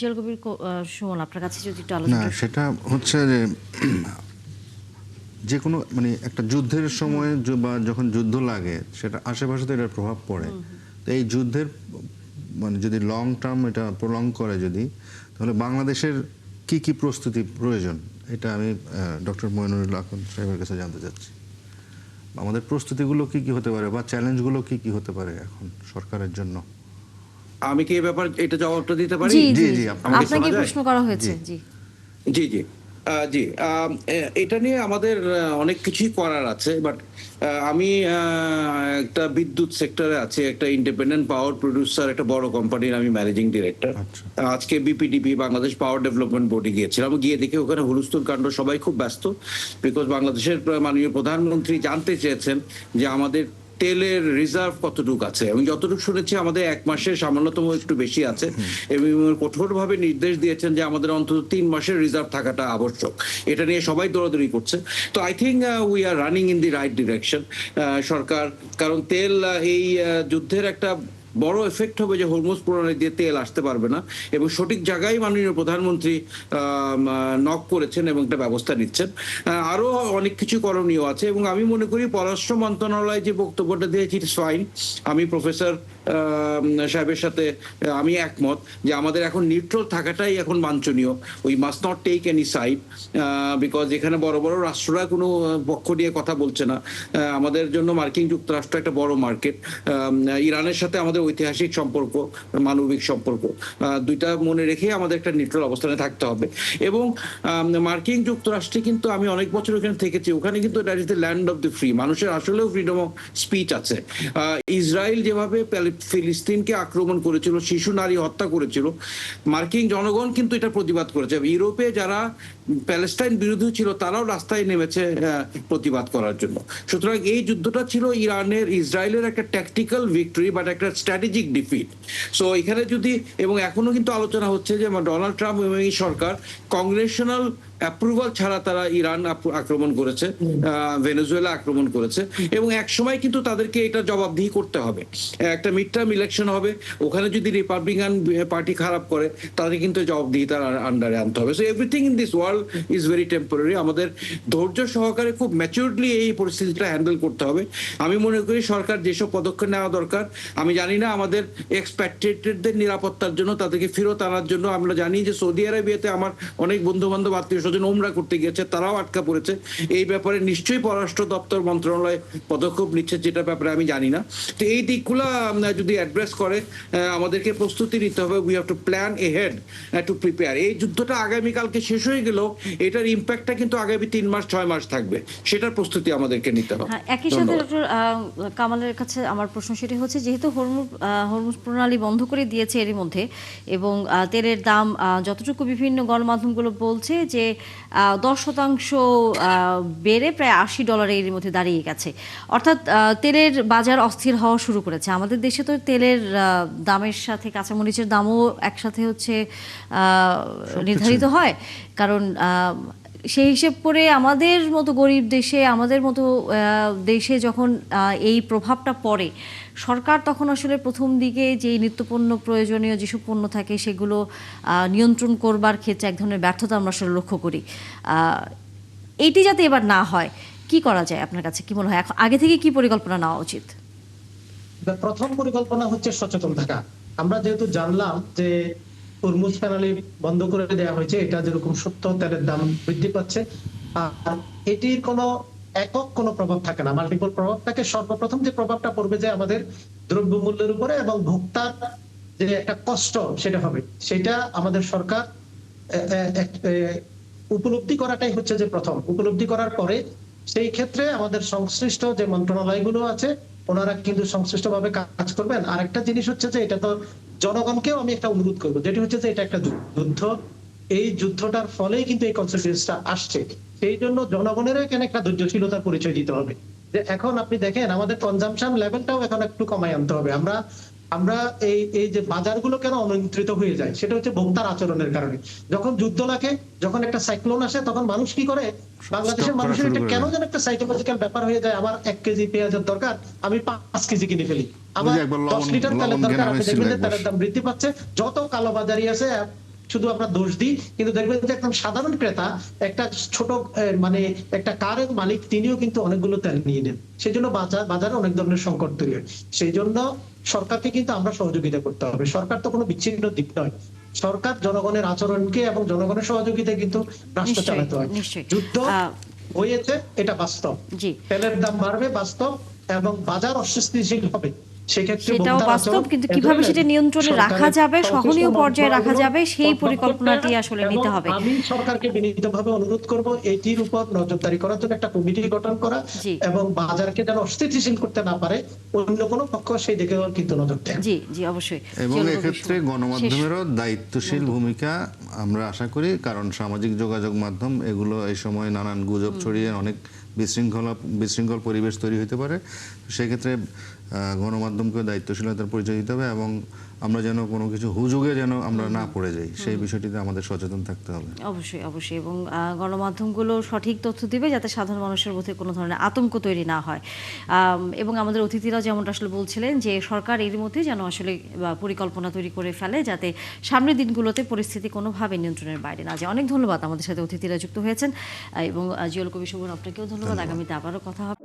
জিয়াউল কবির সুমন, আপনার কাছে যদি একটু না, আলোচনা। সেটা হচ্ছে যে কোনো মানে একটা যুদ্ধের সময় বা যখন যুদ্ধ লাগে সেটা আশেপাশে তো এটার প্রভাব পড়ে। তো এই যুদ্ধের মানে যদি লং টার্ম এটা প্রলং করে যদি, তাহলে বাংলাদেশের কি কি প্রস্তুতি প্রয়োজন, এটা আমি ডক্টর মইনুল আখন্দ সাহেবের কাছে জানতে চাচ্ছি। আমাদের প্রস্তুতিগুলো কি কি হতে পারে বা চ্যালেঞ্জগুলো কি কি হতে পারে এখন সরকারের জন্য। আমি কি এই ব্যাপার এটা জবাবটা দিতে পারি? জি জি, জি জি, আপনাকে প্রশ্ন করা হয়েছে। জি জি জি জি এটা নিয়ে আমাদের অনেক কিছুই করার আছে, বাট আমি একটা বিদ্যুৎ সেক্টরে আছি, একটা ইন্ডিপেন্ডেন্ট পাওয়ার প্রডিউসার, একটা বড় কোম্পানির আমি ম্যানেজিং ডিরেক্টর। আচ্ছা। আজকে বিপিডিবি বাংলাদেশ পাওয়ার ডেভেলপমেন্ট বোর্ডে গিয়েছিলাম, গিয়ে দেখে ওখানে হুলস্থুল কাণ্ড, সবাই খুব ব্যস্ত, বিকজ বাংলাদেশের মাননীয় প্রধানমন্ত্রী জানতে চেয়েছেন যে আমাদের তেলের রিজার্ভ কতটুকু আছে। আমি যতটুকু শুনেছি আমাদের 1 মাসের সামান্যতম একটু বেশি আছে, এবং কঠোরভাবে নির্দেশ দিয়েছেন যে আমাদের অন্তত 3 মাসের রিজার্ভ থাকাটা আবশ্যক। এটা নিয়ে সবাই দৌড়াদৌড়ি করছে। তো I think we are running in the right direction সরকার, কারণ তেল এই যুদ্ধের একটা বড় এফেক্ট হবে যে হরমুজ প্রণালী দিয়ে তেল আসতে পারবে না, এবং সঠিক জায়গায় মাননীয় প্রধানমন্ত্রী নক করেছেন এবং একটা ব্যবস্থা নিচ্ছেন। আরো অনেক কিছু করণীয় আছে, এবং আমি মনে করি পররাষ্ট্র মন্ত্রণালয় যে বক্তব্যটা দিয়েছে ইটস ফাইন। আমি প্রফেসর সাহেবের সাথে আমি একমত যে আমাদের এখন নিউট্রাল থাকাটাই এখন বাঞ্ছনীয়। We must not take any side, because এখানে বড় বড় রাষ্ট্ররা কোনো পক্ষ নিয়ে কথা বলছে না। আমাদের জন্য মার্কিন যুক্তরাষ্ট্র একটা বড় মার্কেট, ইরানের সাথে আমাদের ঐতিহাসিক সম্পর্ক, মানবিক সম্পর্ক, দুইটা মনে রেখে আমাদের একটা নিউট্রাল অবস্থানে থাকতে হবে। এবং মার্কিন যুক্তরাষ্ট্রে কিন্তু আমি অনেক বছর ওখানে থেকেছি, ওখানে কিন্তু that is the land of the free, মানুষের আসলেও ফ্রিডম অফ স্পিচ আছে। ইসরায়েল যেভাবে ফিলিস্তিনকে আক্রমণ করেছিল, শিশু নারী হত্যা করেছিল, মার্কিন জনগণ কিন্তু এটা প্রতিবাদ করেছে। ইউরোপে যারা প্যালেস্টাইন বিরোধী ছিল তারাও রাস্তায় নেমেছে প্রতিবাদ করার জন্য। সুতরাং এই যুদ্ধটা ছিল ইসরায়েলের একটা ট্যাকটিক্যাল ভিক্টরি, বাট একটা স্ট্র্যাটেজিক ডিফিট। সো এখানে যদি, এবং এখনো কিন্তু আলোচনা হচ্ছে যে ডোনাল্ড ট্রাম্প এবং এই সরকার কংগ্রেশনাল অ্যাপ্রুভাল ছাড়া তারা ইরান আক্রমণ করেছে, ভেনেজুয়েলা আক্রমণ করেছে, এবং এক সময় কিন্তু তাদেরকে এটা জবাবদিহি করতে হবে। একটা মিড টার্ম ইলেকশন হবে, ওখানে যদি রিপাবলিকান পার্টি খারাপ করে তাদের কিন্তু জবাবদিহিতার আন্ডারে আনতে হবে। So everything in this world is very temporary. আমাদের ধৈর্য সহকারে খুব ম্যাচিউরলি এই পরিস্থিতিটা হ্যান্ডেল করতে হবে। আমি মনে করি সরকার যেসব পদক্ষেপ নেওয়া দরকার, আমি জানি না আমাদের এক্সপ্যাট্রিয়েটেডদের নিরাপত্তার জন্য, তাদেরকে ফেরত আনার জন্য, আমরা জানি যে সৌদি আরবিয়াতে আমার অনেক বন্ধু বান্ধব আত্মীয় স্বজন ওমরা করতে গিয়েছে, তারাও আটকা পড়েছে। এই ব্যাপারে নিশ্চয়ই পররাষ্ট্র দপ্তর মন্ত্রণালয় পদক্ষেপ নিচ্ছে, যেটা ব্যাপারে আমি জানি না। তো এই দিকগুলো যদি অ্যাড্রেস করে, আমাদেরকে প্রস্তুতি নিতে হবে। We have to plan ahead to prepare. এই যুদ্ধটা আগামীকালকে শেষ হয়ে গেলেও এটার ইম্প্যাক্টটা কিন্তু আগামী 3 মাস 6 মাস থাকবে, সেটার প্রস্তুতি আমাদেরকে নিতে হবে। একই সাথে ডক্টর কামালের কাছে আমার প্রশ্ন সেটি হচ্ছে, যেহেতু হরমুজ প্রণালী বন্ধ করে দিয়েছে এরই মধ্যে, এবং তেলের দাম যতটুকু বিভিন্ন গণমাধ্যমগুলো বলছে যে 10% বেড়ে প্রায় $80 এর মধ্যে দাঁড়িয়ে গেছে, অর্থাৎ তেলের বাজার অস্থির হওয়া শুরু করেছে। আমাদের দেশে তো তেলের দামের সাথে কাঁচামরিচের দামও একসাথে হচ্ছে নির্ধারিত হয়, কারণ সেই হিসেব করে আমাদের মতো গরিব দেশে, আমাদের মতো দেশে যখন এই প্রভাবটা পড়ে, সরকার তখন আসলে প্রথম দিকে যে নিত্যপণ্য প্রয়োজনীয় যেসব পণ্য থাকে সেগুলো নিয়ন্ত্রণ করবার ক্ষেত্রে এক ধরনের ব্যর্থতা আমরা আসলে লক্ষ্য করি। এইটি যাতে এবার না হয়, কি করা যায় আপনার কাছে কি মনে হয়? আগে থেকে কি পরিকল্পনা নেওয়া উচিত? প্রথম পরিকল্পনা হচ্ছে সচেতন থাকা। আমরা যেহেতু জানলাম যে হরমুজ প্রণালী বন্ধ করে দেওয়া হয়েছে, এটা যেরকম সত্য, তেলের দাম বৃদ্ধি পাচ্ছে, আর এটির কোনো একক কোনো প্রভাব থাকে না, মাল্টিপল প্রভাব থাকে। সর্বপ্রথম যে প্রভাবটা পড়বে যে আমাদের দ্রব্যমূল্যের উপরে এবং ভোক্তার যে একটা কষ্ট সেটা হবে, সেটা আমাদের সরকার উপলব্ধি করাটাই হচ্ছে যে প্রথম। উপলব্ধি করার পরে সেই ক্ষেত্রে আমাদের সংশ্লিষ্ট যে মন্ত্রণালয়গুলো আছে ওনারা কিন্তু সংশ্লিষ্ট ভাবে কাজ করবেন। আর একটা জিনিস হচ্ছে যে এটা তো জনগণকেও আমি একটা অনুরোধ করবো, যেটি হচ্ছে যে এটা একটা যুদ্ধ, এই যুদ্ধটার ফলেই কিন্তু এই কনসিকুয়েন্সটা আসছে। সেই জন্য জনগণের এখানে একটা ধৈর্যশীলতার পরিচয় দিতে হবে। যে এখন আপনি দেখেন আমাদের কনজাম্পশন লেভেলটাও এখন একটু কমাই আনতে হবে। আমরা এই যে বাজারগুলো কেন অনিয়ন্ত্রিত হয়ে যায়, সেটা হচ্ছে ভোক্তার আচরণের কারণে। যখন যুদ্ধ লাগে, যখন একটা সাইক্লোন আসে, তখন মানুষ কি করে, বাংলাদেশের মানুষের এটা কেন যেন একটা সাইকোলজিক্যাল ব্যাপার হয়ে যায়, আমার 1 কেজি পেঁয়াজের দরকার, আমি 5 কেজি কিনে ফেলি। আমার 10 লিটার তেলের দরকার, আপনি দেখবেন যে তেলের দাম বৃদ্ধি পাচ্ছে। যত কালোবাজারি আছে শুধু আমরা দোষ দিই, কিন্তু দেখবেন যে একদম সাধারণ ক্রেতা, একটা ছোট মানে একটা কারের মালিক, তিনিও কিন্তু অনেকগুলো তেল নিয়ে নেন। সেই জন্য বাজারে অনেক ধরনের সংকট তৈরি হয়। সেই জন্য সরকারকে কিন্তু আমরা সহযোগিতা করতে হবে। সরকার তো কোনো বিচ্ছিন্ন দিক নয়। সরকার জনগণের আচরণকে এবং জনগণের সহযোগিতায় কিন্তু রাষ্ট্র নিশ্চয়ই, চালাতে হয়। নিশ্চয়ই। যুদ্ধ হয়েছে, এটা বাস্তব। জি। তেলের দাম বাড়বে, বাস্তব, এবং বাজার অস্থিতিশীল হবে। সেক্ষেত্রে সেটাও ভোক্তার বাস্তব, আচরণ কিন্তু এ কিভাবে ধরনের সেটা নিয়ন্ত্রণে সরকারের রাখা যাবে, সংশ্লিষ্ট সহনীয় পর্যায়ে রাখা যাবে, সেই মন্ত্রণালয়গুলো পরিকল্পনাটি আসলে এবং নিতে হবে। আমি সরকারকে বিনীতভাবে অনুরোধ করব এটির উপর নজরদারি করার জন্য একটা কমিটি গঠন করা, জি। এবং বাজারকে যেন অস্থিতিশীল করতে না পারে অন্য কোনো পক্ষ সেই দিকে কিন্তু নজর দেয়। জি, জি, অবশ্যই। এবং জিয়াউল কবির এক্ষেত্রে সুমন, গণমাধ্যমেরও শেষ দায়িত্বশীল ভূমিকা আমরা আশা করি, কারণ সামাজিক যোগাযোগ মাধ্যম এগুলো এই সময় নানান গুজব ছড়িয়ে অনেক বিশৃঙ্খল পরিবেশ তৈরি হতে পারে। সেক্ষেত্রে গণমাধ্যমকে দায়িত্বশীলতার পরিচয় দিতে হবে, এবং আমরা যেন কোনো কিছু হুজুগে যেন আমরা না পড়ে যাই, সেই বিষয়টিতে আমাদের সচেতন থাকতে হবে। অবশ্যই, অবশ্যই। এবং গণমাধ্যমগুলো সঠিক তথ্য দিবে যাতে সাধারণ মানুষের মধ্যে কোনো ধরনের আতঙ্ক তৈরি না হয়। এবং আমাদের অতিথিরা যেমনটা আসলে বলছিলেন যে সরকার এর মধ্যে যেন আসলে পরিকল্পনা তৈরি করে ফেলে যাতে সামনের দিনগুলোতে পরিস্থিতি কোনোভাবে নিয়ন্ত্রণের বাইরে না যায়। অনেক ধন্যবাদ আমাদের সাথে অতিথিরা যুক্ত হয়েছেন, এবং জিয়াউল কবির সুমন, আপনাকেও ধন্যবাদ। আগামীতে আবারও কথা হবে।